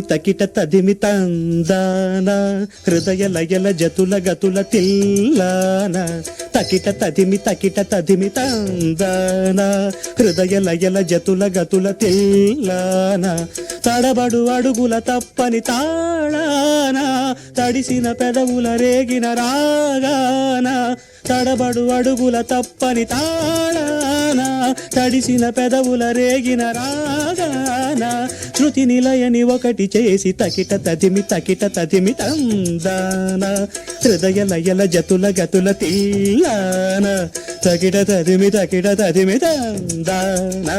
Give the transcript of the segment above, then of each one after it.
తకిట తదిమి తందాన హృదయ లయల జతుల గతుల తిల్లాన తకిట తదిమి తందాన హృదయ లయల జతుల గతుల తిల్లాన తడబడు అడుగుల తప్పని తాళాన తడిసిన పెదవుల రేగిన రాగాన తడబడు అడుగుల తప్పని తాళాన తడిసిన పెదవుల రేగిన రాగాన శృతి నిలయని ఒకటి చేసి తకిట తదిమి తందాన హృదయ లయల జతుల గతుల తీయాన తకిట తదిమి తందాన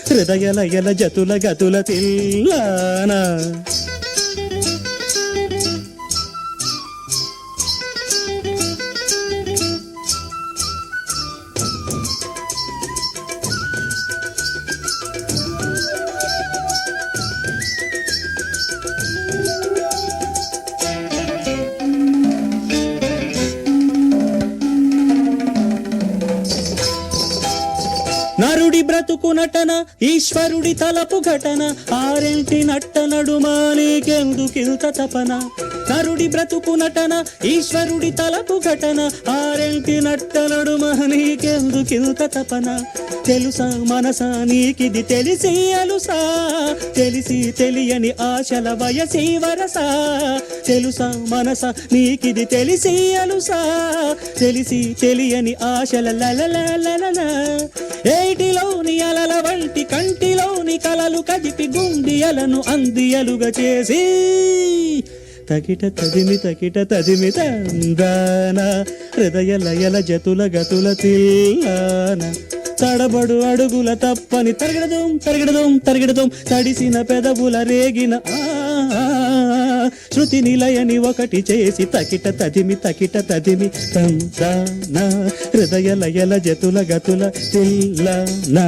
హృదయ లయల జతుల గతుల తీయాన నరుడి బ్రతుకు నటన ఈశ్వరుడి తలపు ఘటన ఆరెంటి నట్ట నడుమానికెందుకింత తపన నరుడి బ్రతుకు నటన ఈశ్వరుడి తలపు ఘటన ఆరెంటి నట్ట నడుమానికెందుకింత తపన తెలుసా మనసా నీకిది తెలిసి అలుసా తెలిసి తెలియని ఆశల వయసి వరసా తెలుసా మనసా నీకిది తెలిసి అలుసా తెలిసి తెలియని ఆశల లలల ఏటిలోని అలల వంటి కంటిలోని కలలు కదిపి గుండియలను అందియలుగా చేసి తకిట తదిమి తందాన హృదయ లయల జతుల గతుల తిల్లాన తడబడు అడుగుల తప్పని తరిగడదోం తడిసిన పెదవుల రేగిన శృతి నిలయని ఒకటి చేసి తకిట తదిమి తందాన హృదయ లయల జతుల గతుల తిల్లాన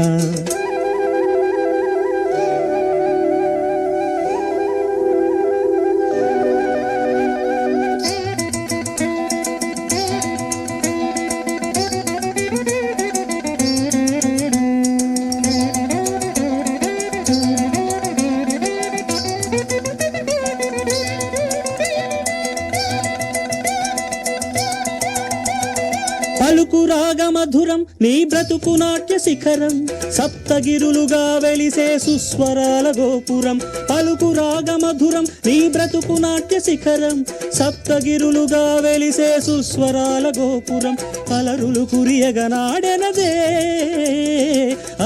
పలుకు రాగమధురం నీ బ్రతుకు నాట్య శిఖరం సప్తగిరులుగా వెలిసే సుస్వరాల గోపురం పలుకు రాగమధురం నీ బ్రతుకు నాట్య శిఖరం సప్తగిరులుగా వెలిసే సుస్వరాల గోపురం అలరులు కురియగనాడెనదే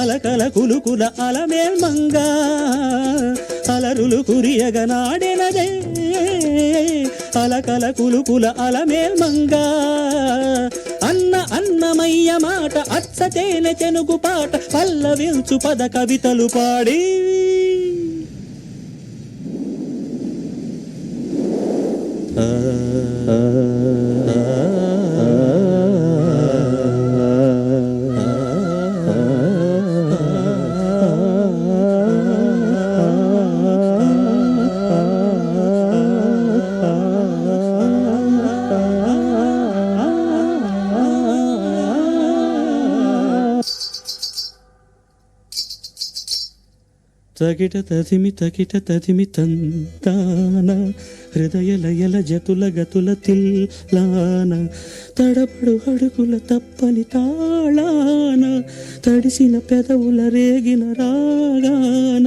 అలకల కులుకుల అలమేల్మంగా అలరులు కురియగనాడెనదే అలకల కులుకుల అలమేల్మంగా అన్నమయ్య మాట అచ్చతేనె తెనుగు పాట పల్లవించు పద కవితలు పాడి తకిట తదిమి తందాన హృదయ లయల జతుల గతుల తిల్లాన తడబడు అడుగుల తప్పని తాళాన తడిసిన పెదవుల రేగిన రాగాన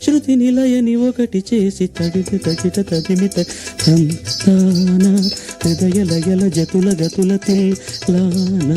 శృతి నిలయని ఒకటి చేసి తకిట తదిమి తందాన హృదయ లయల జతుల గతుల తిల్లాన